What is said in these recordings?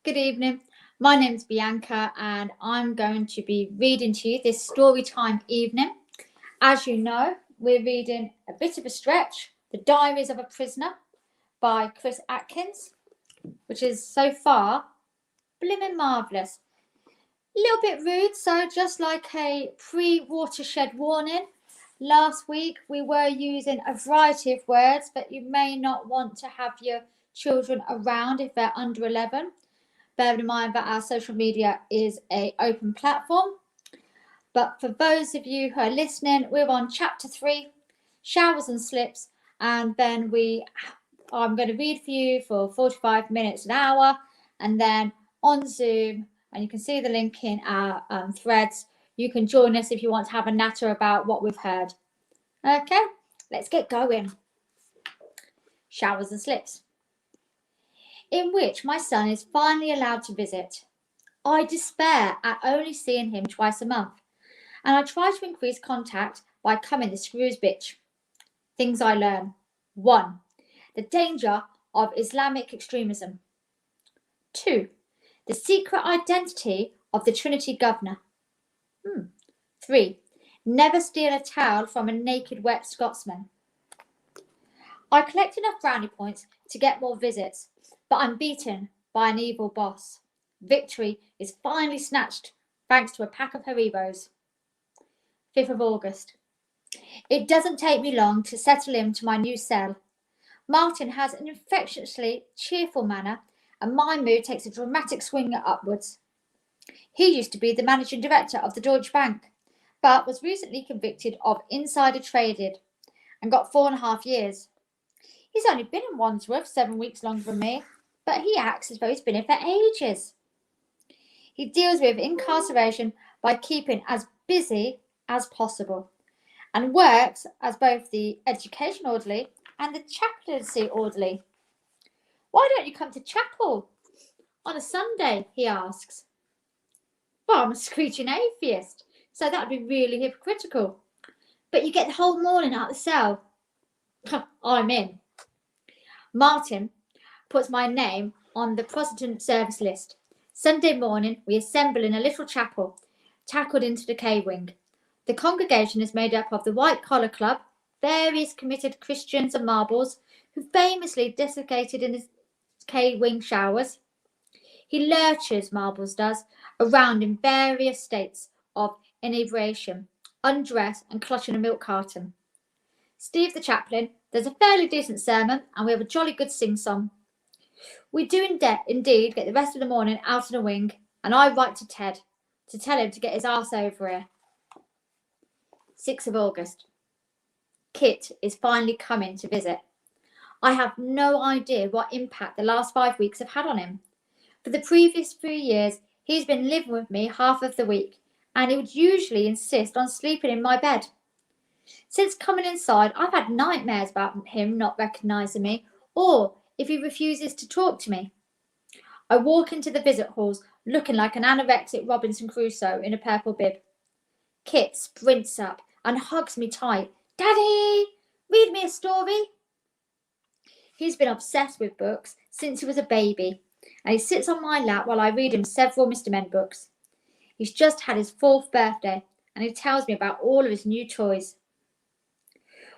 Good evening. My name's Bianca and I'm going to be reading to you this story time evening. As you know, we're reading a bit of a stretch, The Diaries of a Prisoner by Chris Atkins, which is so far blimmin' marvellous. A little bit rude, so just like a pre-watershed warning, last week we were using a variety of words that you may not want to have your children around if they're under 11. Bear in mind that our social media is an open platform. But for those of you who are listening, we're on chapter 3, Showers and Slips, and then I'm going to read for you for 45 minutes, an hour, and then on Zoom, and you can see the link in our threads, you can join us if you want to have a natter about what we've heard. Okay, let's get going. Showers and Slips, in which my son is finally allowed to visit. I despair at only seeing him twice a month, and I try to increase contact by coming the screws bitch. Things I learn. 1. The danger of Islamic extremism. 2. The secret identity of the Trinity governor. 3. Never steal a towel from a naked wet Scotsman. I collect enough brownie points to get more visits, but I'm beaten by an evil boss. Victory is finally snatched thanks to a pack of Haribos. 5th of August. It doesn't take me long to settle into my new cell. Martin has an infectiously cheerful manner, and my mood takes a dramatic swing upwards. He used to be the managing director of the Deutsche Bank, but was recently convicted of insider trading and got 4.5 years. He's only been in Wandsworth 7 weeks longer than me, but he acts as though he's been here for ages. He deals with incarceration by keeping as busy as possible and works as both the education orderly and the chaplaincy orderly. Why don't you come to chapel on a Sunday? He asks. Well, I'm a screeching atheist, so that would be really hypocritical. But you get the whole morning out of the cell. I'm in. Martin puts my name on the Protestant service list. Sunday morning, we assemble in a little chapel, tackled into the K-wing. The congregation is made up of the White Collar Club, various committed Christians and marbles, who famously desiccated in the K-wing showers. He lurches, Marbles does, around in various states of inebriation, undressed and clutching a milk carton. Steve the chaplain does a fairly decent sermon, and we have a jolly good sing-song. We do indeed get the rest of the morning out in a wing, and I write to Ted to tell him to get his arse over here. 6th of August. Kit is finally coming to visit. I have no idea what impact the last 5 weeks have had on him. For the previous 3 years, he's been living with me half of the week, and he would usually insist on sleeping in my bed. Since coming inside, I've had nightmares about him not recognising me, or if he refuses to talk to me. I walk into the visit halls looking like an anorexic Robinson Crusoe in a purple bib. Kit sprints up and hugs me tight. Daddy, read me a story. He's been obsessed with books since he was a baby, and he sits on my lap while I read him several Mr. Men books. He's just had his 4th birthday, and he tells me about all of his new toys.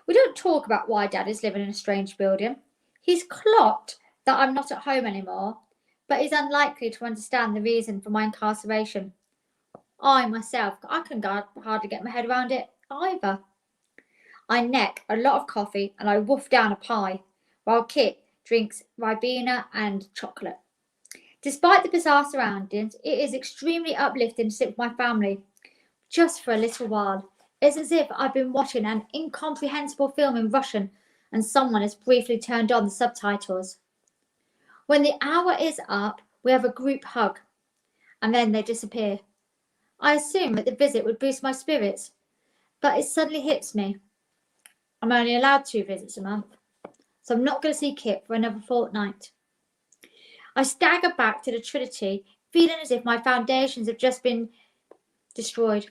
We don't talk about why Dad is living in a strange building. He's clocked that I'm not at home anymore, but is unlikely to understand the reason for my incarceration. I myself, I can hardly get my head around it either. I neck a lot of coffee and I wolf down a pie, while Kit drinks Ribena and chocolate. Despite the bizarre surroundings, it is extremely uplifting to sit with my family, just for a little while. It's as if I've been watching an incomprehensible film in Russian and someone has briefly turned on the subtitles. When the hour is up, we have a group hug, and then they disappear. I assume that the visit would boost my spirits, but it suddenly hits me. I'm only allowed 2 visits a month, so I'm not going to see Kit for another fortnight. I stagger back to the Trinity, feeling as if my foundations have just been destroyed.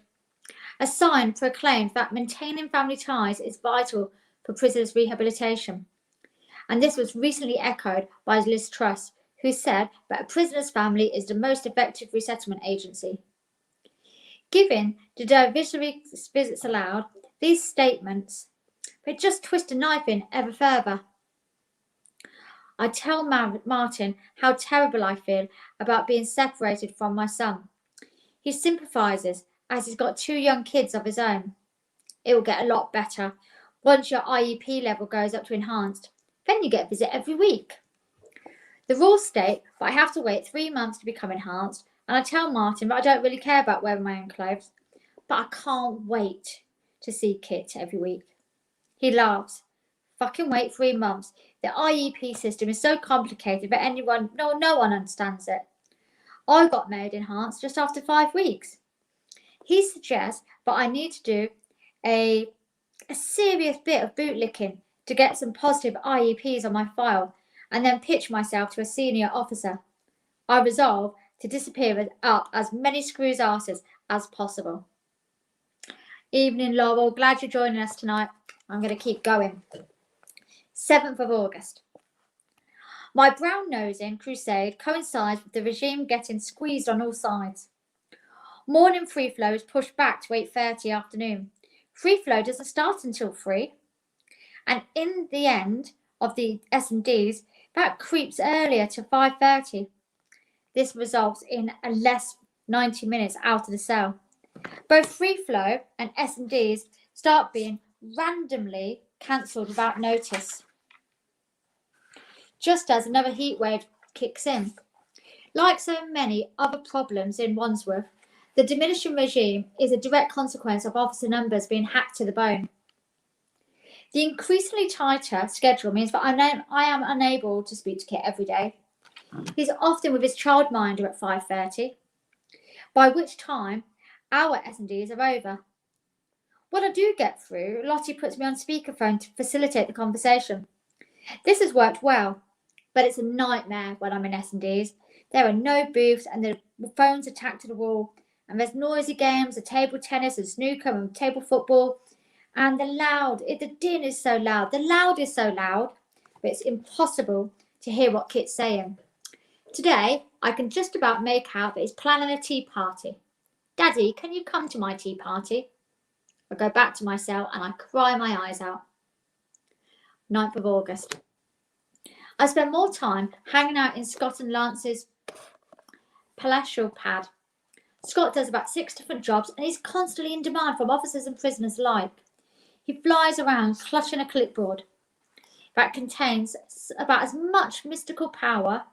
A sign proclaimed that maintaining family ties is vital for prisoners' rehabilitation, and this was recently echoed by Liz Truss, who said that a prisoner's family is the most effective resettlement agency. Given the divisory visits allowed, these statements, they just twist a knife in ever further. I tell Martin how terrible I feel about being separated from my son. He sympathises as he's got 2 young kids of his own. It will get a lot better once your IEP level goes up to enhanced. Then you get a visit every week. The rules state that I have to wait 3 months to become enhanced, and I tell Martin that I don't really care about wearing my own clothes, but I can't wait to see Kit every week. He laughs. Fucking wait 3 months. The IEP system is so complicated that no one understands it. I got made enhanced just after 5 weeks. He suggests that I need to do a serious bit of bootlicking to get some positive IEPs on my file and then pitch myself to a senior officer. I resolve to disappear up as many screws arses as possible. Evening, Laurel. Glad you're joining us tonight. I'm going to keep going. 7th of August. My brown-nosing crusade coincides with the regime getting squeezed on all sides. Morning free flow is pushed back to 8:30 afternoon. Free flow doesn't start until 3. And in the end of the S&Ds, that creeps earlier to 5:30. This results in a less 90 minutes out of the cell. Both free flow and S&Ds start being randomly cancelled without notice, just as another heat wave kicks in. Like so many other problems in Wandsworth, the diminishing regime is a direct consequence of officer numbers being hacked to the bone. The increasingly tighter schedule means that I am unable to speak to Kit every day. He's often with his childminder at 5:30, by which time our S&Ds are over. When I do get through, Lottie puts me on speakerphone to facilitate the conversation. This has worked well, but it's a nightmare when I'm in S&Ds. There are no booths and the phones are tacked to the wall, and there's noisy games of table tennis and snooker and table football, and the din is so loud. The loud is so loud, but it's impossible to hear what Kit's saying. Today, I can just about make out that he's planning a tea party. Daddy, can you come to my tea party? I go back to my cell and I cry my eyes out. 9th of August. I spend more time hanging out in Scott and Lance's palatial pad. Scott does about 6 different jobs and he's constantly in demand from officers and prisoners alike. He flies around clutching a clipboard that contains about as much mystical power,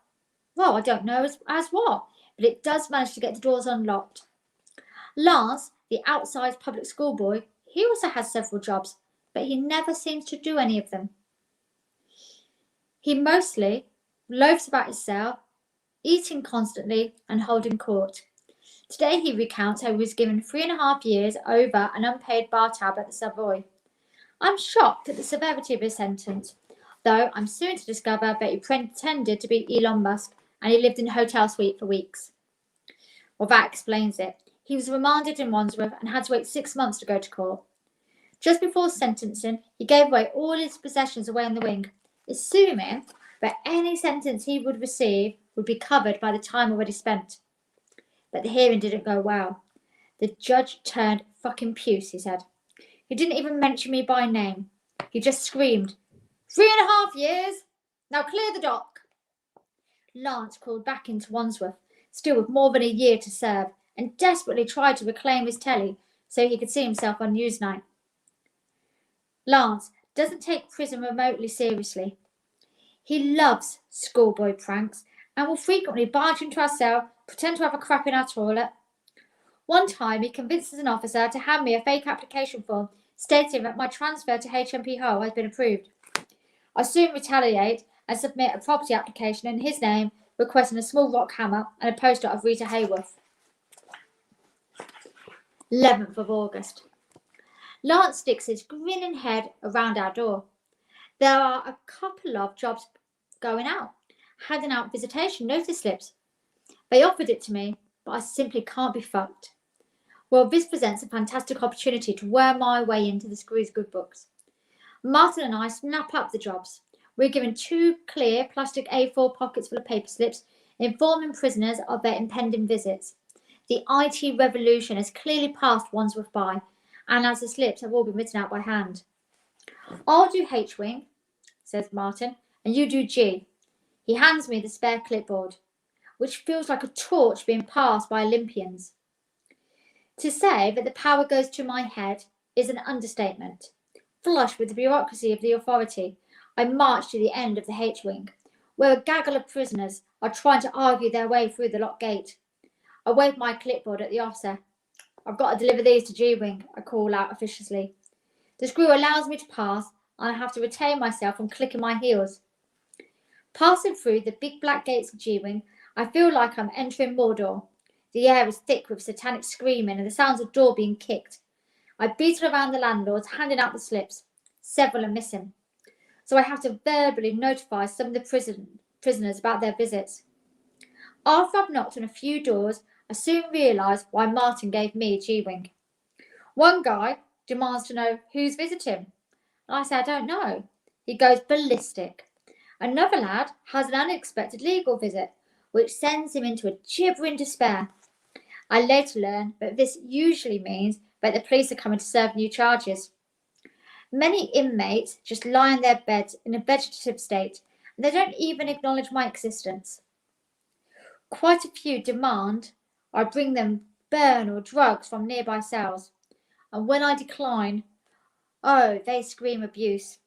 well, I don't know as what, but it does manage to get the doors unlocked. Lance, the outside public school boy, he also has several jobs, but he never seems to do any of them. He mostly loafs about his cell, eating constantly and holding court. Today he recounts how he was given 3.5 years over an unpaid bar tab at the Savoy. I'm shocked at the severity of his sentence, though I'm soon to discover that he pretended to be Elon Musk and he lived in a hotel suite for weeks. Well, that explains it. He was remanded in Wandsworth and had to wait 6 months to go to court. Just before sentencing, he gave away all his possessions away in the wing, assuming that any sentence he would receive would be covered by the time already spent. But the hearing didn't go well. The judge turned fucking puce, he said. He didn't even mention me by name. He just screamed, 3.5 years! Now clear the dock! Lance crawled back into Wandsworth, still with more than a year to serve, and desperately tried to reclaim his telly so he could see himself on Newsnight. Lance doesn't take prison remotely seriously. He loves schoolboy pranks and will frequently barge into our cell, pretend to have a crap in our toilet. One time he convinces an officer to hand me a fake application form stating that my transfer to HMP Hull has been approved. I soon retaliate and submit a property application in his name, requesting a small rock hammer and a poster of Rita Hayworth. 11th of August. Lance sticks his grinning head around our door. There are a couple of jobs going out, handing out visitation notice slips. They offered it to me, but I simply can't be fucked. Well, this presents a fantastic opportunity to worm my way into the Screw's good books. Martin and I snap up the jobs. We're given 2 clear plastic A4 pockets full of paper slips informing prisoners of their impending visits. The IT revolution has clearly passed Wandsworth by, and as the slips have all been written out by hand. I'll do H wing, says Martin, and you do G. He hands me the spare clipboard, which feels like a torch being passed by Olympians. To say that the power goes to my head is an understatement. Flush with the bureaucracy of the authority, I march to the end of the H wing, where a gaggle of prisoners are trying to argue their way through the locked gate. I wave my clipboard at the officer. I've got to deliver these to G wing, I call out officiously. The screw allows me to pass, and I have to retain myself from clicking my heels. Passing through the big black gates of G wing, I feel like I'm entering Mordor. The air is thick with satanic screaming and the sounds of door being kicked. I beetle around the landlords, handing out the slips. Several are missing, so I have to verbally notify some of the prisoners about their visits. After I've knocked on a few doors, I soon realise why Martin gave me G wing. One guy demands to know who's visiting. I say I don't know. He goes ballistic. Another lad has an unexpected legal visit, which sends him into a gibbering despair. I later learn that this usually means that the police are coming to serve new charges. Many inmates just lie on their beds in a vegetative state, and they don't even acknowledge my existence. Quite a few demand I bring them burn or drugs from nearby cells, and when I decline, oh, they scream abuse.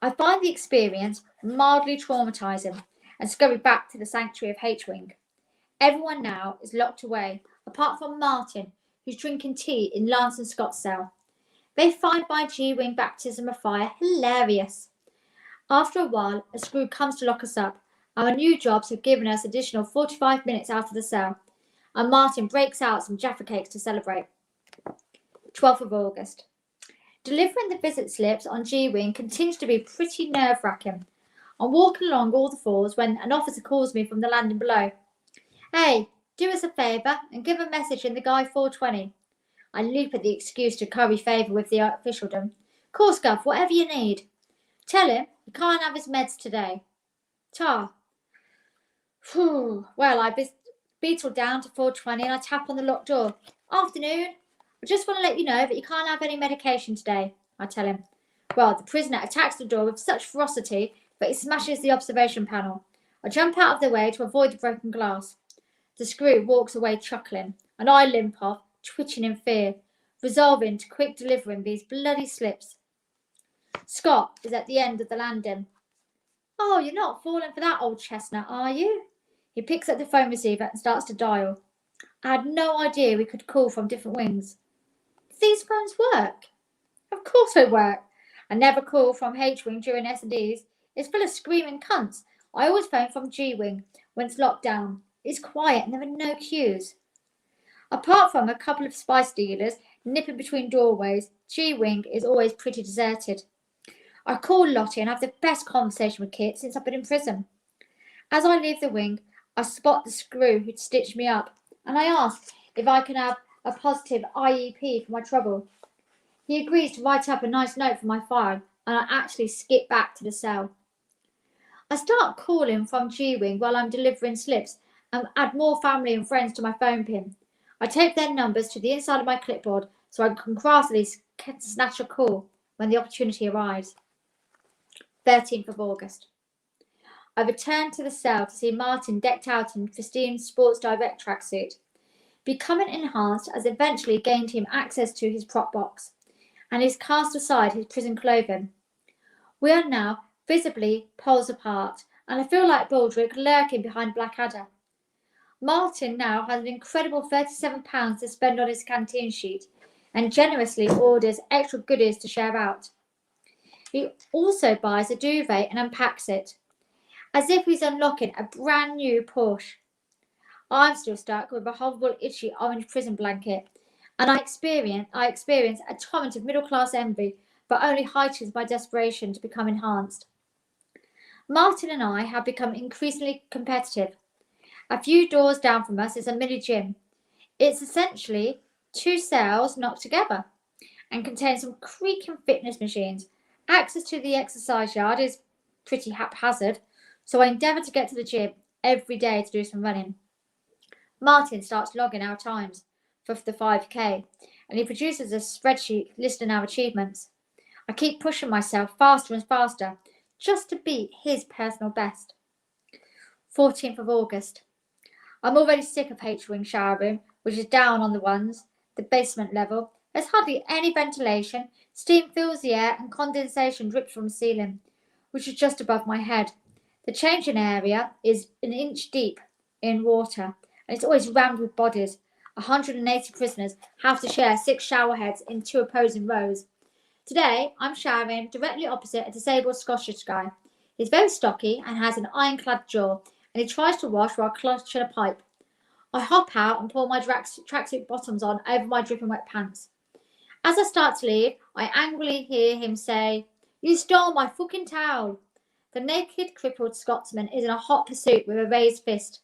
I find the experience mildly traumatising and scurry back to the sanctuary of H wing. Everyone now is locked away, apart from Martin, who's drinking tea in Lance and Scott's cell. They find my G wing baptism of fire hilarious. After a while, a screw comes to lock us up. Our new jobs have given us additional 45 minutes out of the cell, and Martin breaks out some Jaffa cakes to celebrate. 12th of August. Delivering the visit slips on G wing continues to be pretty nerve-wracking. I'm walking along all the floors when an officer calls me from the landing below. Hey, do us a favour and give a message in the Guy 420. I leap at the excuse to curry favour with the officialdom. Course, Gov, whatever you need. Tell him he can't have his meds today. Tar. Phew. Well, I beetle down to 420 and I tap on the locked door. Afternoon. I just want to let you know that you can't have any medication today, I tell him. Well, the prisoner attacks the door with such ferocity that he smashes the observation panel. I jump out of the way to avoid the broken glass. The screw walks away chuckling, and I limp off, twitching in fear, resolving to quick delivering these bloody slips. Scott is at the end of the landing. Oh, you're not falling for that old chestnut, are you? He picks up the phone receiver and starts to dial. I had no idea we could call from different wings. Do these phones work? Of course they work. I never call from H wing during S&Ds. It's full of screaming cunts. I always phone from G wing when it's locked down. It's quiet and there are no queues. Apart from a couple of spice dealers nipping between doorways, G wing is always pretty deserted. I call Lottie and have the best conversation with Kit since I've been in prison. As I leave the wing, I spot the screw who'd stitched me up, and I ask if I can have a positive IEP for my trouble. He agrees to write up a nice note for my file, and I actually skip back to the cell. I start calling from G wing while I'm delivering slips and add more family and friends to my phone pin. I tape their numbers to the inside of my clipboard so I can craftily snatch a call when the opportunity arrives. 13th of August. I returned to the cell to see Martin decked out in pristine Sports Direct tracksuit. Becoming enhanced has eventually gained him access to his prop box, and he's cast aside his prison clothing. We are now visibly poles apart, and I feel like Baldric lurking behind Blackadder. Martin now has an incredible £37 to spend on his canteen sheet, and generously orders extra goodies to share out. He also buys a duvet and unpacks it, as if he's unlocking a brand new Porsche. I'm still stuck with a horrible itchy orange prison blanket, and I experience a torrent of middle-class envy that only heightens my desperation to become enhanced. Martin and I have become increasingly competitive. A few doors down from us is a mini gym. It's essentially 2 cells knocked together and contains some creaking fitness machines. Access to the exercise yard is pretty haphazard, so I endeavour to get to the gym every day to do some running. Martin starts logging our times for the 5K, and he produces a spreadsheet listing our achievements. I keep pushing myself faster and faster just to beat his personal best. 14th of August. I'm already sick of H-Wing shower room, which is down on the basement level. There's hardly any ventilation, steam fills the air and condensation drips from the ceiling, which is just above my head. The changing area is an inch deep in water, and it's always rammed with bodies. 180 prisoners have to share 6 shower heads in 2 opposing rows. Today, I'm showering directly opposite a disabled Scottish guy. He's very stocky and has an ironclad jaw, and he tries to wash while clutching a pipe. I hop out and pull my tracksuit bottoms on over my dripping wet pants. As I start to leave, I angrily hear him say, "You stole my fucking towel." The naked, crippled Scotsman is in a hot pursuit with a raised fist.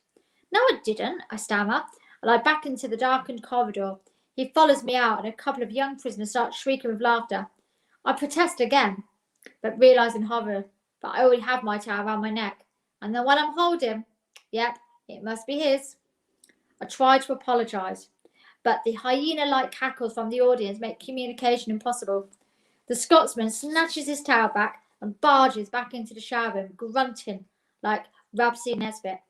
"No, I didn't," I stammer, and I back into the darkened corridor. He follows me out, and a couple of young prisoners start shrieking with laughter. I protest again, but realise in horror that I already have my towel around my neck, and the one I'm holding, yep, it must be his. I try to apologise, but the hyena-like cackles from the audience make communication impossible. The Scotsman snatches his towel back and barges back into the shower room, grunting like Ramsay Nesbitt.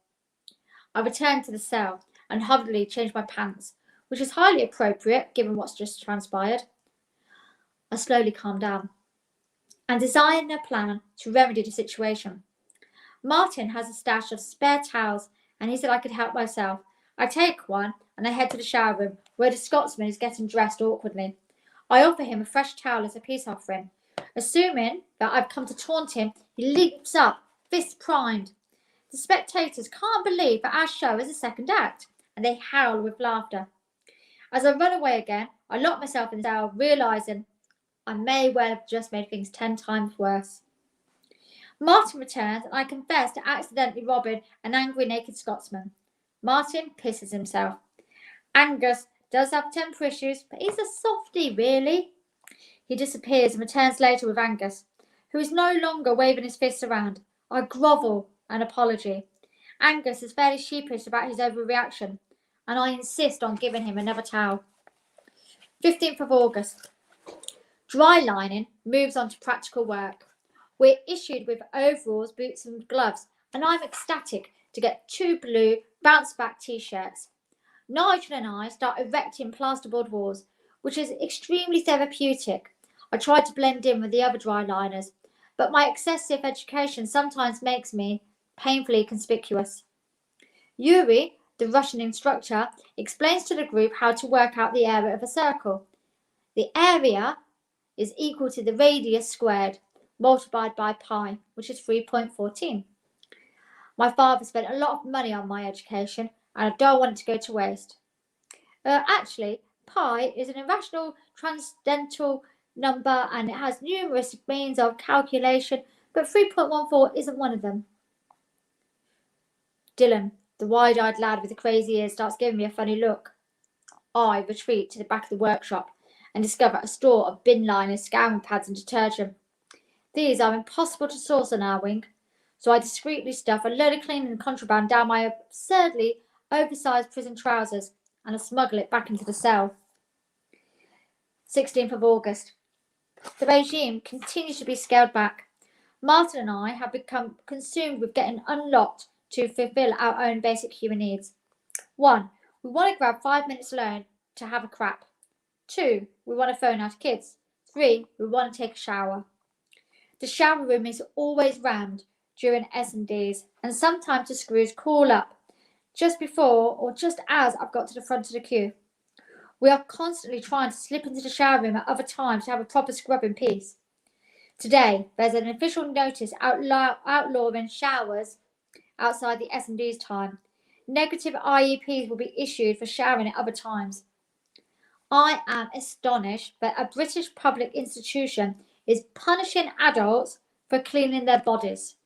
I return to the cell and hurriedly change my pants, which is highly appropriate given what's just transpired. I slowly calm down and design a plan to remedy the situation. Martin has a stash of spare towels, and he said I could help myself. I take one and I head to the shower room, where the Scotsman is getting dressed awkwardly. I offer him a fresh towel as a peace offering. Assuming that I've come to taunt him, he leaps up, fists primed. The spectators can't believe that our show is a second act, and they howl with laughter. As I run away again, I lock myself in the cell, realising I may well have just made things 10 times worse. Martin returns, and I confess to accidentally robbing an angry naked Scotsman. Martin pisses himself. Angus does have temper issues, but he's a softie, really. He disappears and returns later with Angus, who is no longer waving his fists around. I grovel an apology. Angus is fairly sheepish about his overreaction, and I insist on giving him another towel. 15th of August. Dry lining moves on to practical work. We're issued with overalls, boots and gloves, and I'm ecstatic to get 2 blue bounce-back t-shirts. Nigel and I start erecting plasterboard walls, which is extremely therapeutic. I try to blend in with the other dry liners, but my excessive education sometimes makes me painfully conspicuous. Yuri, the Russian instructor, explains to the group how to work out the area of a circle. The area is equal to the radius squared, multiplied by pi, which is 3.14. My father spent a lot of money on my education, and I don't want it to go to waste. Actually, pi is an irrational transcendental number, and it has numerous means of calculation, but 3.14 isn't one of them. Dylan, the wide-eyed lad with the crazy ears, starts giving me a funny look. I retreat to the back of the workshop and discover a store of bin liners, scouring pads and detergent. These are impossible to source on our wing, so I discreetly stuff a load of cleaning contraband down my absurdly oversized prison trousers and I smuggle it back into the cell. 16th of August. The regime continues to be scaled back. Martin and I have become consumed with getting unlocked to fulfill our own basic human needs. 1. We want to grab 5 minutes alone to have a crap. 2. We want to phone our kids. 3. We want to take a shower. The shower room is always rammed during S&Ds, and sometimes the screws crawl up just before or just as I've got to the front of the queue. We are constantly trying to slip into the shower room at other times to have a proper scrub in peace. Today, there's an official notice outlawing showers outside the S&D's time. Negative IEPs will be issued for showering at other times. I am astonished that a British public institution is punishing adults for cleaning their bodies.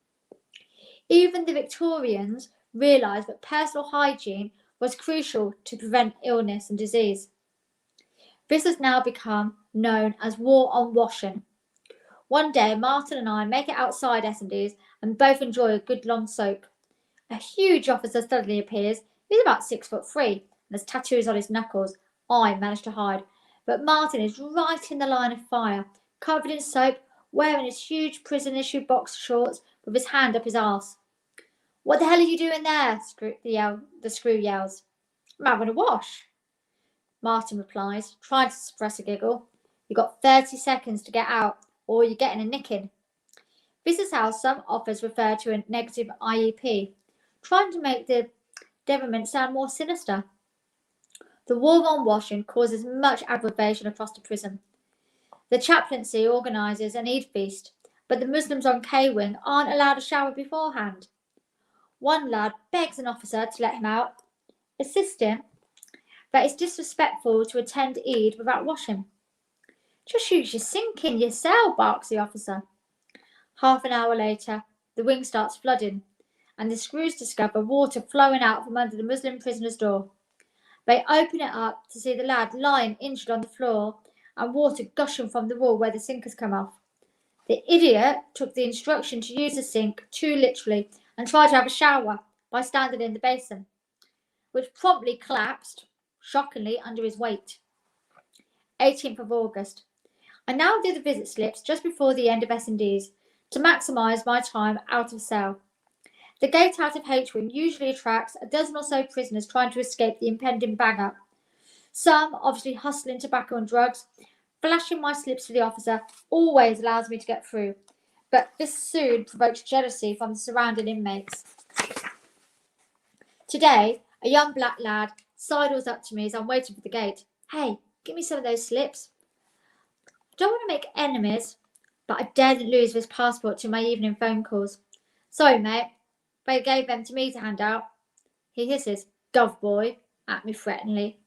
Even the Victorians realised that personal hygiene was crucial to prevent illness and disease. This has now become known as war on washing. One day, Martin and I make it outside S&D's and both enjoy a good long soak. A huge officer suddenly appears. He's about 6'3" and has tattoos on his knuckles. I managed to hide, but Martin is right in the line of fire, covered in soap, wearing his huge prison-issue boxer shorts with his hand up his arse. "What the hell are you doing there?" the screw yells. "I'm having a wash," Martin replies, trying to suppress a giggle. "You've got 30 seconds to get out, or you're getting a nicking." This is how some offers refer to a negative IEP, trying to make the devilment sound more sinister. The war on washing causes much aggravation across the prison. The chaplaincy organises an Eid feast, but the Muslims on K-Wing aren't allowed a shower beforehand. One lad begs an officer to let him out, insisting that it's disrespectful to attend Eid without washing. "Just use your sink in your cell," barks the officer. Half an hour later, the wing starts flooding, and the screws discover water flowing out from under the Muslim prisoner's door. They open it up to see the lad lying injured on the floor and water gushing from the wall where the sink has come off. The idiot took the instruction to use the sink too literally and tried to have a shower by standing in the basin, which promptly collapsed, shockingly, under his weight. 18th of August. I now do the visit slips just before the end of S&Ds to maximise my time out of cell. The gate out of H-Wing usually attracts a dozen or so prisoners trying to escape the impending bang-up. Some obviously hustling tobacco and drugs. Flashing my slips to the officer always allows me to get through, but this soon provokes jealousy from the surrounding inmates. Today, a young black lad sidles up to me as I'm waiting for the gate. "Hey, give me some of those slips." I don't want to make enemies, but I daren't lose this passport to my evening phone calls. "Sorry, mate. They gave them to me to hand out." He hisses, "Gov boy," at me threateningly.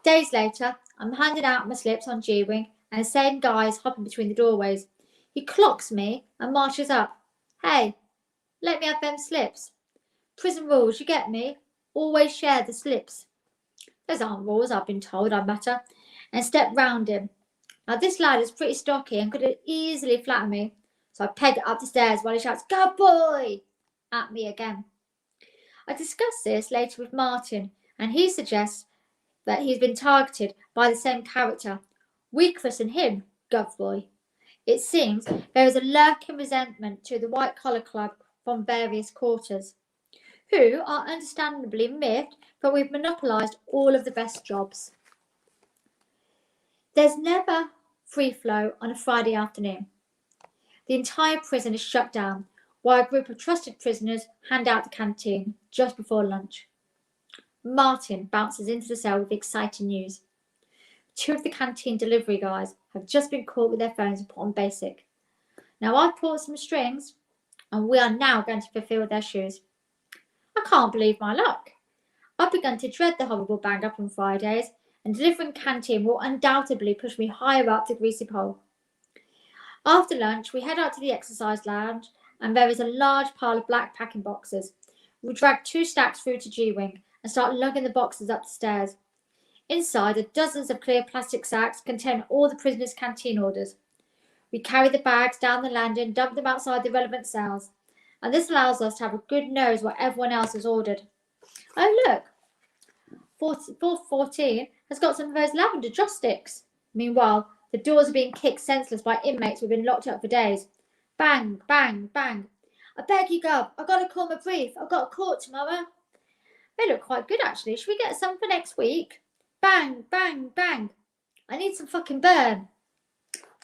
Days later, I'm handing out my slips on G-Wing, and the same guy is hopping between the doorways. He clocks me and marches up. "Hey, let me have them slips. Prison rules, you get me? Always share the slips." "Those aren't rules, I've been told," I mutter, and step round him. Now this lad is pretty stocky and could easily flatter me, so I peg it up the stairs while he shouts, "Good boy!" at me again. I discuss this later with Martin, and he suggests that he's been targeted by the same character. We christen him Gov Boy. It seems there is a lurking resentment to the White Collar Club from various quarters, who are understandably miffed that we've monopolised all of the best jobs. There's never free flow on a Friday afternoon. The entire prison is shut down, while a group of trusted prisoners hand out the canteen just before lunch. Martin bounces into the cell with exciting news. Two of the canteen delivery guys have just been caught with their phones and put on basic. Now I've pulled some strings, and we are now going to fulfill their shoes. I can't believe my luck. I've begun to dread the horrible bang-up on Fridays, and delivering canteen will undoubtedly push me higher up the greasy pole. After lunch, we head out to the exercise lounge, and there is a large pile of black packing boxes. We drag 2 stacks through to G-Wing and start lugging the boxes up the stairs. Inside are dozens of clear plastic sacks containing all the prisoners' canteen orders. We carry the bags down the landing and dump them outside the relevant cells, and this allows us to have a good nose what everyone else has ordered. Oh look, 414 has got some of those lavender joss sticks. Meanwhile, the doors are being kicked senseless by inmates who've been locked up for days. Bang, bang, bang. "I beg you, Gov, I've got to call my brief. I've got a court tomorrow." They look quite good, actually. Should we get some for next week? Bang, bang, bang. "I need some fucking burn."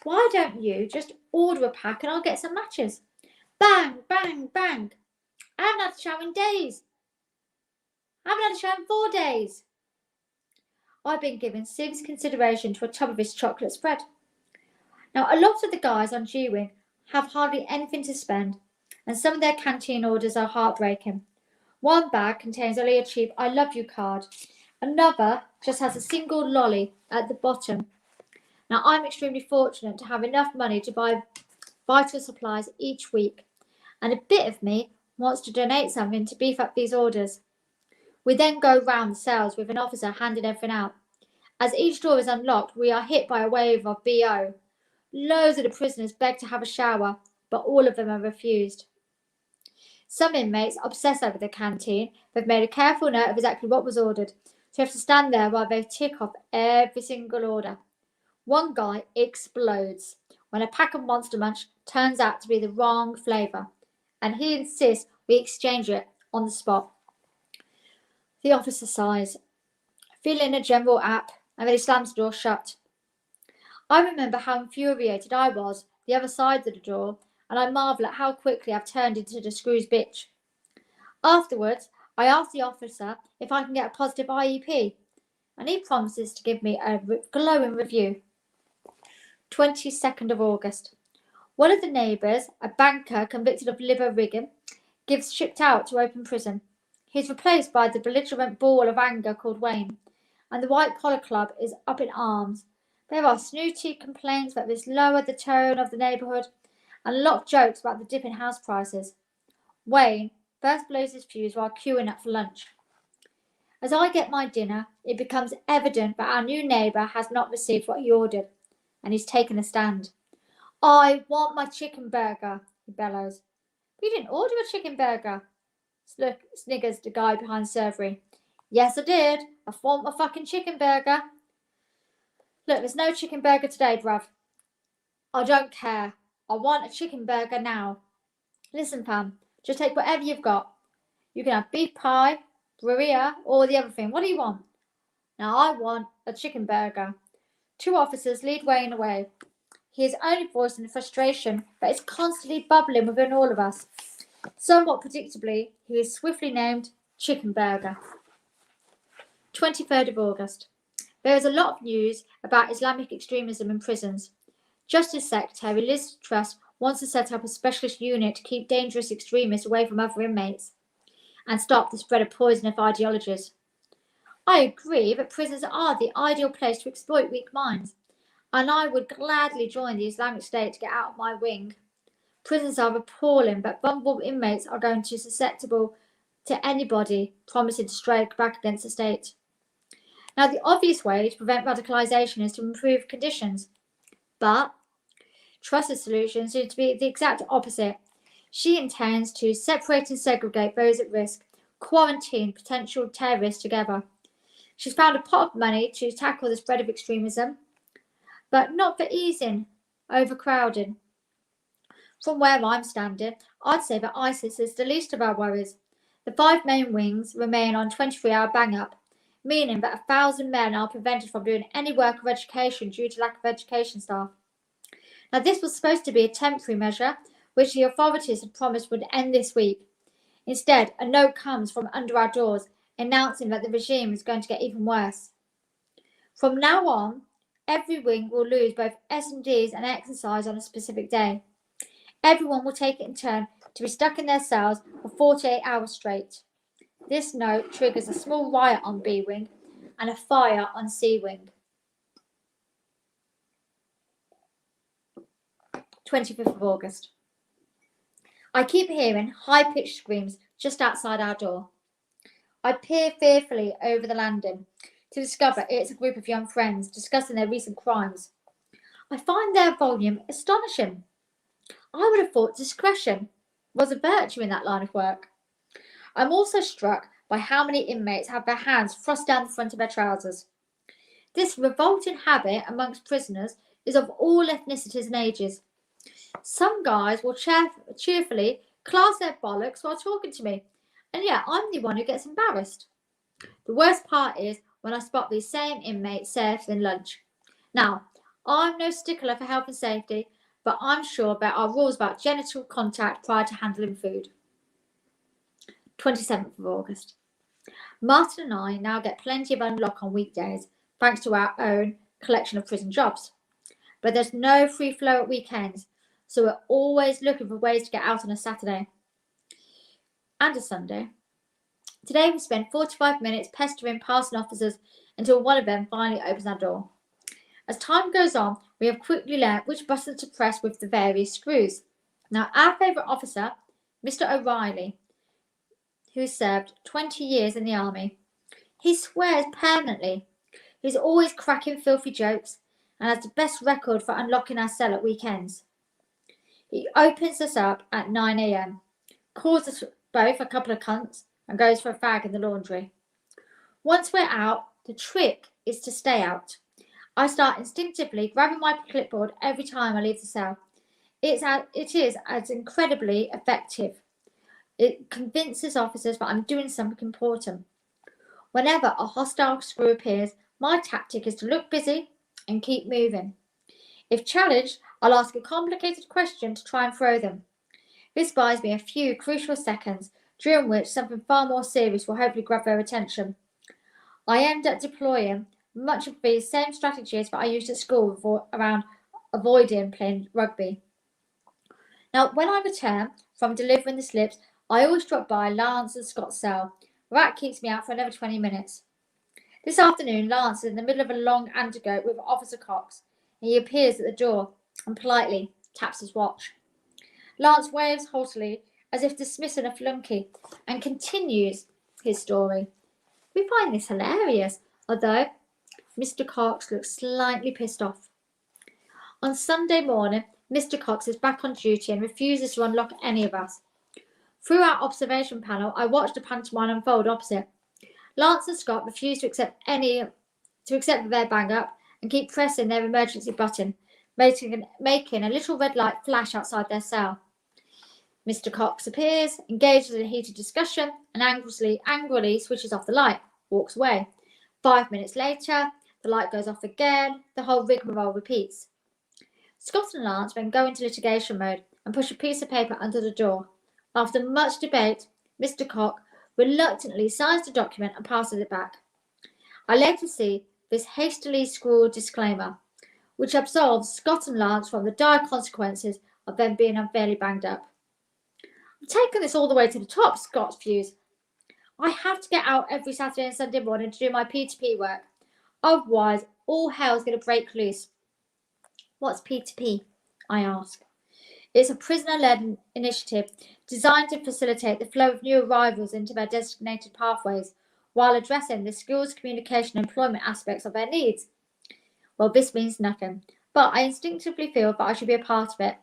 "Why don't you just order a pack and I'll get some matches?" Bang, bang, bang. "I haven't had a shower in days. I haven't had a shower in 4 days." I've been given serious consideration to a tub of his chocolate spread. Now, a lot of the guys on G-Wing have hardly anything to spend, and some of their canteen orders are heartbreaking. One bag contains only a cheap "I love you" card. Another just has a single lolly at the bottom. Now, I'm extremely fortunate to have enough money to buy vital supplies each week, and a bit of me wants to donate something to beef up these orders. We then go round the cells with an officer handing everything out. As each door is unlocked, we are hit by a wave of BO. Loads of the prisoners beg to have a shower, but all of them are refused. Some inmates obsess over the canteen. They've made a careful note of exactly what was ordered, so you have to stand there while they tick off every single order. One guy explodes when a pack of Monster Munch turns out to be the wrong flavour, and he insists we exchange it on the spot. The officer sighs, filling a general app, and then he slams the door shut. I remember how infuriated I was the other side of the door, and I marvel at how quickly I've turned into the screws bitch. Afterwards, I ask the officer if I can get a positive IEP, and he promises to give me a glowing review. 22nd of August. One of the neighbours, a banker convicted of liver rigging, gets shipped out to open prison. He is replaced by the belligerent ball of anger called Wayne, and the White Collar Club is up in arms. There are snooty complaints that this lowered the tone of the neighbourhood, and a lot of jokes about the dip in house prices. Wayne first blows his fuse while queuing up for lunch. As I get my dinner, it becomes evident that our new neighbour has not received what he ordered, and he's taken a stand. I want my chicken burger, he bellows. You didn't order a chicken burger, sniggers the guy behind the servery. Yes, I did. I want a fucking chicken burger. Look, there's no chicken burger today, bruv. I don't care. I want a chicken burger now. Listen, fam, just take whatever you've got. You can have beef pie, burrito, or the other thing. What do you want? Now, I want a chicken burger. Two officers lead Wayne away. He is only voicing the frustration that is constantly bubbling within all of us. Somewhat predictably, he is swiftly named Chicken Burger. 23rd of August. There is a lot of news about Islamic extremism in prisons. Justice Secretary Liz Truss wants to set up a specialist unit to keep dangerous extremists away from other inmates and stop the spread of poisonous ideologies. I agree that prisons are the ideal place to exploit weak minds, and I would gladly join the Islamic State to get out of my wing. Prisons are appalling, but vulnerable inmates are going to be susceptible to anybody promising to strike back against the state. Now, the obvious way to prevent radicalisation is to improve conditions, but Truss's solution seems to be the exact opposite. She intends to separate and segregate those at risk, quarantine potential terrorists together. She's found a pot of money to tackle the spread of extremism, but not for easing overcrowding. From where I'm standing, I'd say that ISIS is the least of our worries. The 5 main wings remain on 23-hour bang-up, meaning that 1,000 men are prevented from doing any work or education due to lack of education staff. Now, this was supposed to be a temporary measure, which the authorities had promised would end this week. Instead, a note comes from under our doors, announcing that the regime is going to get even worse. From now on, every wing will lose both S&Ds and exercise on a specific day. Everyone will take it in turn to be stuck in their cells for 48 hours straight. This note triggers a small riot on B wing and a fire on C wing. 25th of August. I keep hearing high-pitched screams just outside our door. I peer fearfully over the landing to discover it's a group of young friends discussing their recent crimes. I find their volume astonishing. I would have thought discretion was a virtue in that line of work. I'm also struck by how many inmates have their hands thrust down the front of their trousers. This revolting habit amongst prisoners is of all ethnicities and ages. Some guys will cheerfully class their bollocks while talking to me, and yet I'm the one who gets embarrassed. The worst part is when I spot these same inmates serving lunch. Now, I'm no stickler for health and safety, but I'm sure there are rules about genital contact prior to handling food. 27th of August. Martin and I now get plenty of unlock on weekdays, thanks to our own collection of prison jobs. But there's no free flow at weekends, so we're always looking for ways to get out on a Saturday and a Sunday. Today we spent 45 minutes pestering passing officers until one of them finally opens our door. As time goes on, we have quickly learned which buttons to press with the various screws. Now, our favourite officer, Mr. O'Reilly, who served 20 years in the army, he swears permanently. He's always cracking filthy jokes and has the best record for unlocking our cell at weekends. He opens us up at 9 a.m, calls us both a couple of cunts and goes for a fag in the laundry. Once we're out, the trick is to stay out. I start instinctively grabbing my clipboard every time I leave the cell. It is as incredibly effective. It convinces officers that I'm doing something important. Whenever a hostile screw appears, my tactic is to look busy and keep moving. If challenged, I'll ask a complicated question to try and throw them. This buys me a few crucial seconds, during which something far more serious will hopefully grab their attention. I end up deploying much of these same strategies that I used at school around avoiding playing rugby. Now, when I return from delivering the slips, I always drop by Lance and Scott's cell. That keeps me out for another 20 minutes. This afternoon, Lance is in the middle of a long anecdote with Officer Cox, and he appears at the door and politely taps his watch. Lance waves haughtily as if dismissing a flunky and continues his story. We find this hilarious, although Mr. Cox looks slightly pissed off. On Sunday morning, Mr. Cox is back on duty and refuses to unlock any of us. Through our observation panel, I watched the pantomime unfold opposite. Lance and Scott refuse to accept their bang up and keep pressing their emergency button, making a little red light flash outside their cell. Mr. Cox appears, engages in a heated discussion, and angrily switches off the light, walks away. 5 minutes later, the light goes off again, the whole rigmarole repeats. Scott and Lance then go into litigation mode and push a piece of paper under the door. After much debate, Mr. Cox reluctantly signs the document and passes it back. I later see this hastily scrawled disclaimer, which absolves Scott and Lance from the dire consequences of them being unfairly banged up. I'm taking this all the way to the top, Scott fused. I have to get out every Saturday and Sunday morning to do my P2P work. Otherwise, all hell's going to break loose. What's P2P? I ask. It's a prisoner-led initiative designed to facilitate the flow of new arrivals into their designated pathways while addressing the skills, communication, and employment aspects of their needs. Well, this means nothing, but I instinctively feel that I should be a part of it.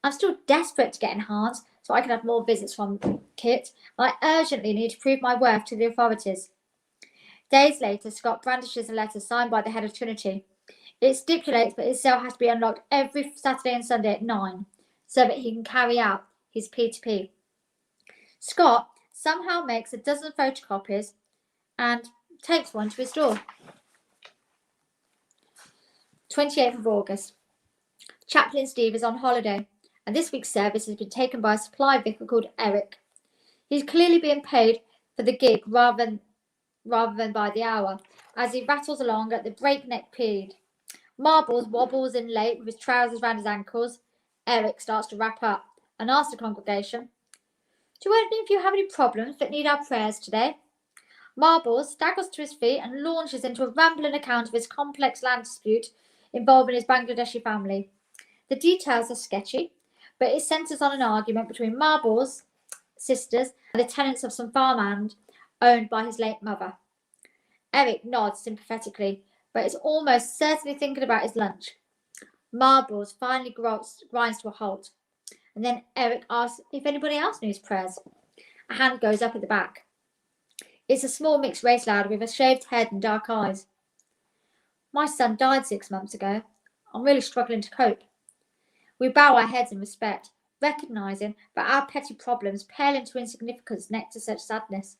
I'm still desperate to get enhanced so I can have more visits from Kit, and I urgently need to prove my worth to the authorities. Days later, Scott brandishes a letter signed by the head of Trinity. It stipulates that his cell has to be unlocked every Saturday and Sunday at 9, so that he can carry out his P2P. Scott somehow makes a dozen photocopies and takes one to his door. 28th of August. Chaplain Steve is on holiday, and this week's service has been taken by a supply vicar called Eric. He's clearly being paid for the gig rather than by the hour, as he rattles along at the breakneck speed. Marbles wobbles in late with his trousers round his ankles. Eric starts to wrap up and asks the congregation, "Do any of you have any problems that need our prayers today?" Marbles staggers to his feet and launches into a rambling account of his complex land dispute involving his Bangladeshi family. The details are sketchy, but it centres on an argument between Marbles' sisters and the tenants of some farmland owned by his late mother. Eric nods sympathetically, but is almost certainly thinking about his lunch. Marbles finally grinds to a halt, and then Eric asks if anybody else needs prayers. A hand goes up at the back. It's a small mixed race lad with a shaved head and dark eyes. "My son died 6 months ago. I'm really struggling to cope." We bow our heads in respect, recognising that our petty problems pale into insignificance next to such sadness.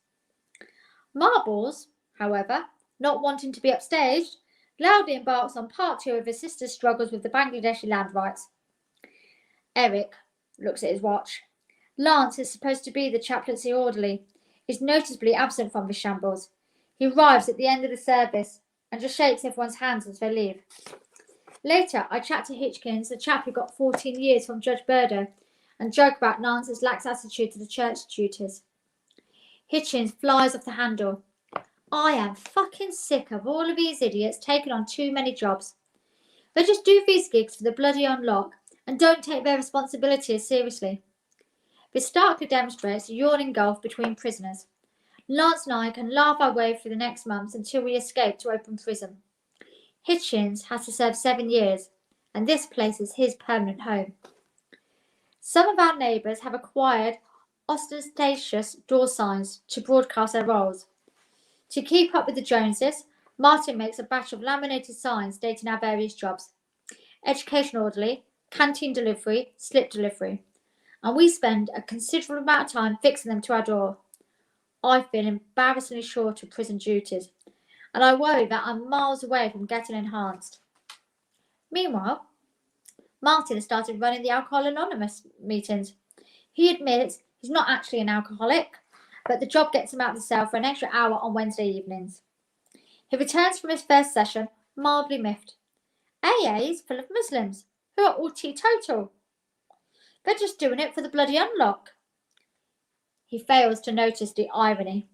Marbles, however, not wanting to be upstaged, loudly embarks on part 2 of his sister's struggles with the Bangladeshi land rights. Eric looks at his watch. Lance is supposed to be the chaplaincy orderly, is noticeably absent from the shambles. He arrives at the end of the service and just shakes everyone's hands as they leave. Later, I chat to Hitchkins, the chap who got 14 years from Judge Burdo, and joke about Nance's lax attitude to the church duties. Hitchkins flies off the handle. "I am fucking sick of all of these idiots taking on too many jobs. They just do these gigs for the bloody unlock and don't take their responsibilities seriously." This starkly demonstrates the yawning gulf between prisoners. Lance and I can laugh our way through the next months until we escape to open prison. Hitchens has to serve 7 years, and this place is his permanent home. Some of our neighbours have acquired ostentatious door signs to broadcast their roles. To keep up with the Joneses, Martin makes a batch of laminated signs stating our various jobs: education orderly, canteen delivery, slip delivery, and we spend a considerable amount of time fixing them to our door. I feel embarrassingly short of prison duties, and I worry that I'm miles away from getting enhanced. Meanwhile, Martin has started running the Alcohol Anonymous meetings. He admits he's not actually an alcoholic, but the job gets him out of the cell for an extra hour on Wednesday evenings. He returns from his first session mildly miffed. AA is full of Muslims who are all teetotal. They're just doing it for the bloody unlock. He fails to notice the irony.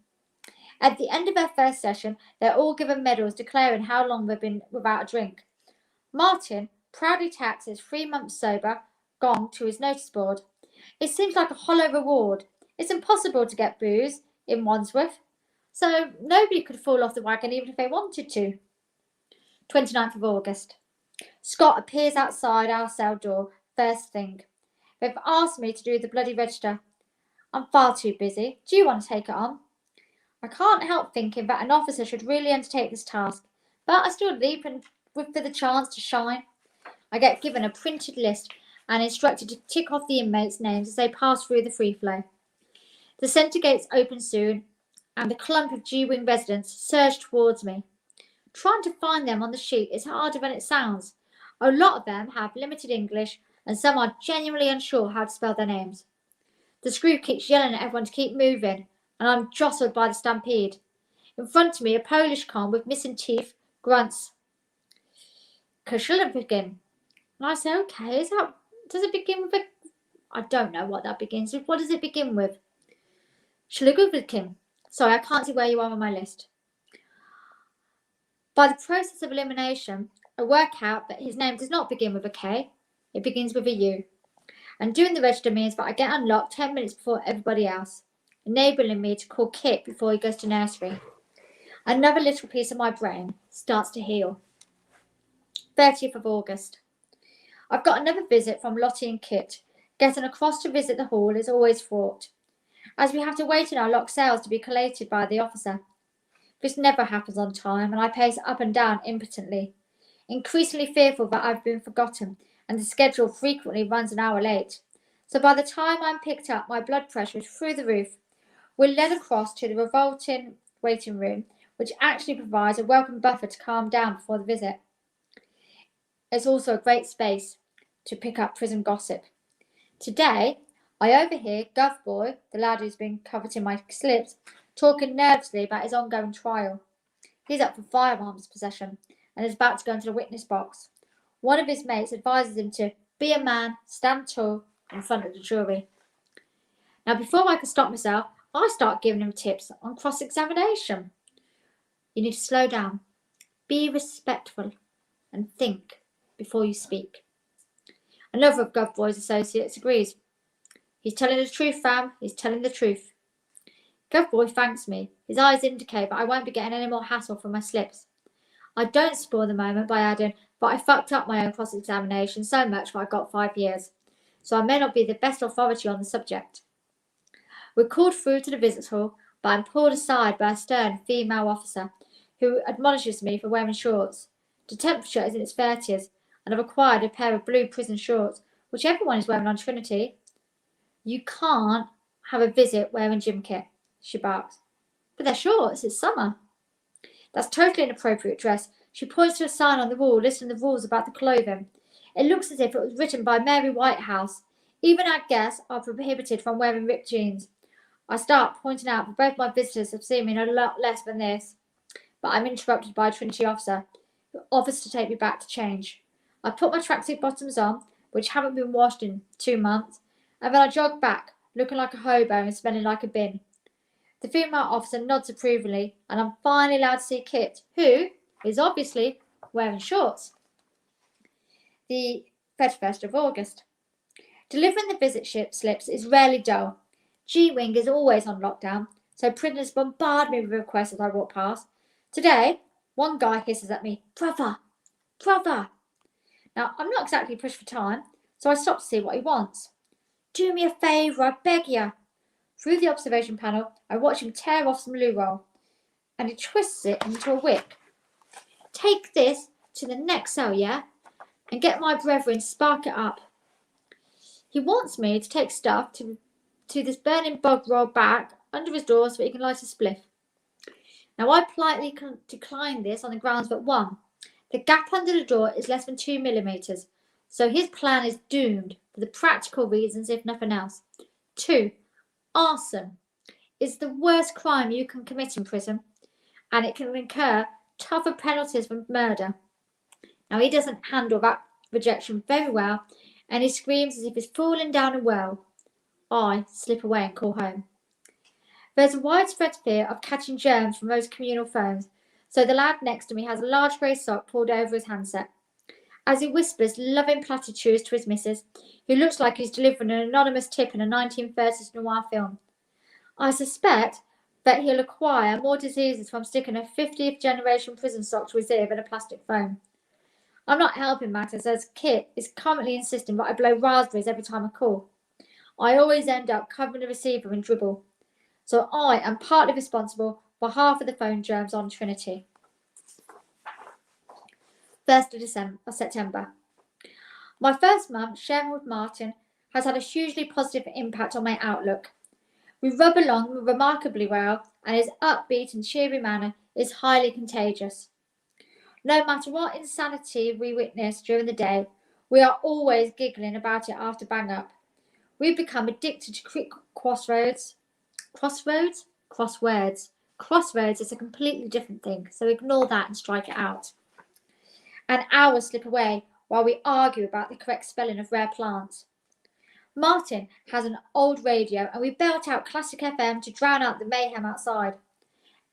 At the end of their first session, they're all given medals declaring how long they've been without a drink. Martin proudly tacks his 3 months sober gong to his notice board. It seems like a hollow reward. It's impossible to get booze in Wandsworth, so nobody could fall off the wagon even if they wanted to. 29th of August. Scott appears outside our cell door first thing. They've asked me to do the bloody register. I'm far too busy. Do you want to take it on? I can't help thinking that an officer should really undertake this task, but I still leap and for the chance to shine. I get given a printed list and instructed to tick off the inmates' names as they pass through the free flow. The centre gates open soon, and the clump of G-Wing residents surge towards me. Trying to find them on the sheet is harder than it sounds. A lot of them have limited English, and some are genuinely unsure how to spell their names. The screw keeps yelling at everyone to keep moving, and I'm jostled by the stampede. In front of me, a Polish con with missing teeth grunts, "Kashilovkin." And I say, okay, does it begin with a... I don't know what that begins with. What does it begin with? Shligovkin. Sorry, I can't see where you are on my list. By the process of elimination, I work out that his name does not begin with a K. It begins with a U. And doing the register means that I get unlocked 10 minutes before everybody else, enabling me to call Kit before he goes to nursery. Another little piece of my brain starts to heal. 30th of August. I've got another visit from Lottie and Kit. Getting across to visit the hall is always fraught, as we have to wait in our locked cells to be collated by the officer. This never happens on time, and I pace up and down impotently, increasingly fearful that I've been forgotten, and the schedule frequently runs an hour late. So by the time I'm picked up, my blood pressure is through the roof. We're led across to the revolting waiting room, which actually provides a welcome buffer to calm down before the visit. It's also a great space to pick up prison gossip. Today, I overhear Gov Boy, the lad who's been coveting my slips, talking nervously about his ongoing trial. He's up for firearms possession and is about to go into the witness box. One of his mates advises him to be a man, stand tall in front of the jury. Now, before I can stop myself, I start giving him tips on cross-examination. You need to slow down, be respectful, and think before you speak. Another of Gov Boy's associates agrees. He's telling the truth, fam. He's telling the truth. Gov Boy thanks me. His eyes indicate that I won't be getting any more hassle from my slips. I don't spoil the moment by adding, but I fucked up my own cross-examination so much that I got 5 years, so I may not be the best authority on the subject. We're called through to the visits hall, but I'm pulled aside by a stern female officer who admonishes me for wearing shorts. The temperature is in its 30s, and I've acquired a pair of blue prison shorts, which everyone is wearing on Trinity. You can't have a visit wearing gym kit, she barks. But they're shorts, it's summer. That's totally inappropriate dress. She points to a sign on the wall listing the rules about the clothing. It looks as if it was written by Mary Whitehouse. Even our guests are prohibited from wearing ripped jeans. I start pointing out that both my visitors have seen me in a lot less than this, but I'm interrupted by a Trinity officer who offers to take me back to change. I put my tracksuit bottoms on, which haven't been washed in 2 months, and then I jog back, looking like a hobo and smelling like a bin. The female officer nods approvingly, and I'm finally allowed to see Kit, who is obviously wearing shorts. The 31st of August. Delivering the visit slips is rarely dull. G-Wing is always on lockdown, so prisoners bombard me with requests as I walk past. Today, one guy hisses at me, "Brother, brother." Now, I'm not exactly pushed for time, so I stop to see what he wants. "Do me a favour, I beg you." Through the observation panel, I watch him tear off some loo roll, and he twists it into a wick. Take this to the next cell, yeah? And get my brethren to spark it up. He wants me to take stuff to this burning bog roll back under his door so that he can light a spliff. Now, I politely decline this on the grounds that 1. The gap under the door is less than 2 millimeters, so his plan is doomed for the practical reasons, if nothing else. 2. Arson is the worst crime you can commit in prison, and it can incur tougher penalties than murder. Now, he doesn't handle that rejection very well, and he screams as if he's falling down a well. I slip away and call home. There's a widespread fear of catching germs from those communal phones, so the lad next to me has a large grey sock pulled over his handset. As he whispers loving platitudes to his missus, who looks like he's delivering an anonymous tip in a 1930s noir film, I suspect that he'll acquire more diseases from sticking a 50th generation prison sock to his ear than a plastic phone. I'm not helping matters, as Kit is currently insisting that I blow raspberries every time I call. I always end up covering the receiver in dribble, so I am partly responsible for half of the phone germs on Trinity. 1st of September. My first month sharing with Martin has had a hugely positive impact on my outlook. We rub along remarkably well, and his upbeat and cheery manner is highly contagious. No matter what insanity we witness during the day, we are always giggling about it after bang up. We've become addicted to quick crosswords. Crosswords is a completely different thing, so ignore that and strike it out. And hours slip away while we argue about the correct spelling of rare plants. Martin has an old radio, and we belt out classic FM to drown out the mayhem outside.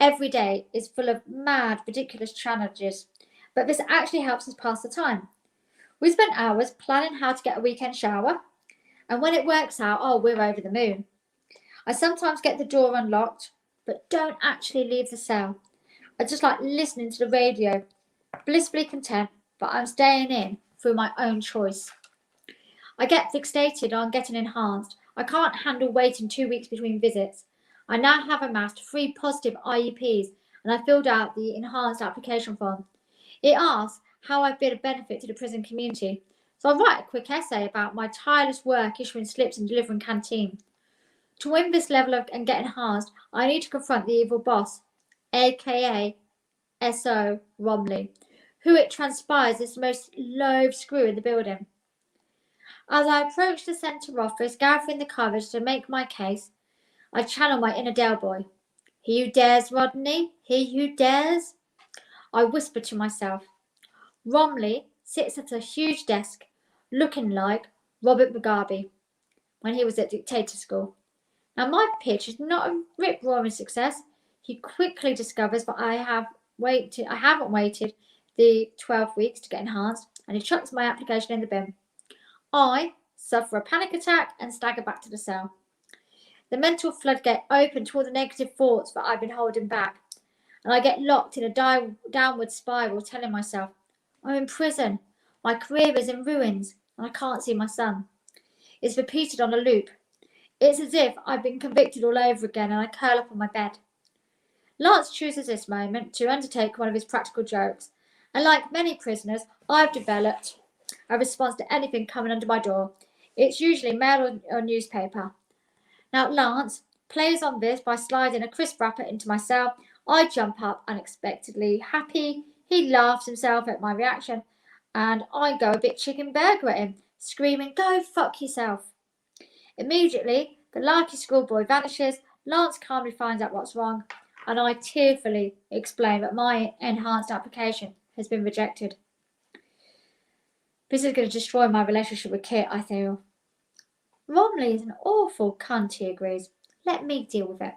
Every day is full of mad, ridiculous challenges, but this actually helps us pass the time. We spent hours planning how to get a weekend shower, and when it works out, we're over the moon. I sometimes get the door unlocked, but don't actually leave the cell. I just like listening to the radio, blissfully content that I'm staying in through my own choice. I get fixated on getting enhanced. I can't handle waiting 2 weeks between visits. I now have amassed 3 positive IEPs, and I filled out the enhanced application form. It asks how I've been a benefit to the prison community, so I write a quick essay about my tireless work issuing slips and delivering canteen. To win this level and get enhanced, I need to confront the evil boss, aka S.O. Romley, who it transpires is the most loathed screw in the building. As I approach the centre office, gathering the courage to make my case, I channel my inner Del boy. He who dares, Rodney, he who dares. I whisper to myself. Romley sits at a huge desk, looking like Robert Mugabe when he was at dictator school. Now, my pitch is not a rip-roaring success. He quickly discovers that I haven't waited the 12 weeks to get enhanced, and he chucks my application in the bin. I suffer a panic attack and stagger back to the cell. The mental floodgate opened to all the negative thoughts that I've been holding back, and I get locked in a downward spiral, telling myself, I'm in prison, my career is in ruins, and I can't see my son. It's repeated on a loop. It's as if I've been convicted all over again, and I curl up on my bed. Lance chooses this moment to undertake one of his practical jokes, and like many prisoners, I've developed a response to anything coming under my door. It's usually mail or newspaper. Now, Lance plays on this by sliding a crisp wrapper into my cell. I jump up unexpectedly happy. He laughs himself at my reaction, and I go a bit chicken burger at him, screaming, "Go fuck yourself." Immediately, the larky schoolboy vanishes. Lance calmly finds out what's wrong, and I tearfully explain that my enhanced application has been rejected. This is going to destroy my relationship with Kit, I feel. Romley is an awful cunt, he agrees. Let me deal with it.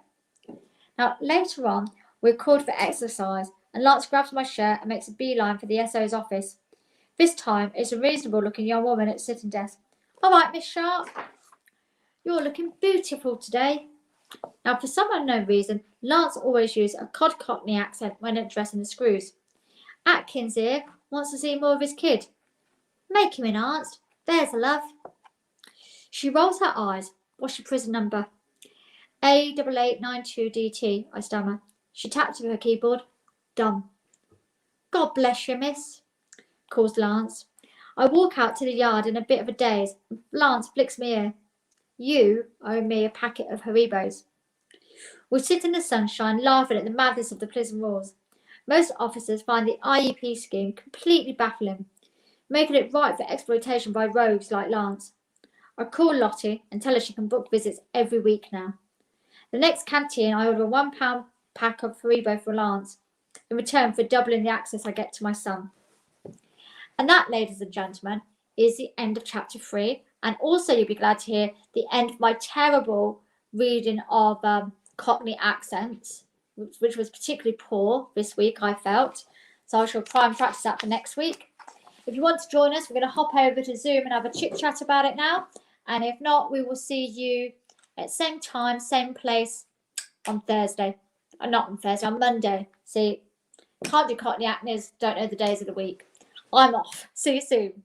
Now, later on, we're called for exercise, and Lance grabs my shirt and makes a beeline for the SO's office. This time, it's a reasonable-looking young woman at the sitting desk. All right, Miss Sharp. You're looking beautiful today. Now, for some unknown reason, Lance always uses a cod cockney accent when addressing the screws. Atkins here wants to see more of his kid. Make him enhanced. There's a love. She rolls her eyes. What's your prison number? A8892DT, I stammer. She tapped to her keyboard. Done. God bless you, miss, calls Lance. I walk out to the yard in a bit of a daze. Lance flicks me ear. You owe me a packet of Haribos. We sit in the sunshine, laughing at the madness of the prison rules. Most officers find the IEP scheme completely baffling, making it ripe for exploitation by rogues like Lance. I call Lottie and tell her she can book visits every week now. The next canteen, I order a £1 pack of Haribo for Lance, in return for doubling the access I get to my son. And that, ladies and gentlemen, is the end of chapter 3. And also, you'll be glad to hear the end of my terrible reading of Cockney accents, which was particularly poor this week, I felt. So I shall try and practice that for next week. If you want to join us, we're going to hop over to Zoom and have a chit chat about it now. And if not, we will see you at same time, same place on Thursday. Not on Thursday, on Monday. See, can't do Cockney accents, don't know the days of the week. I'm off. See you soon.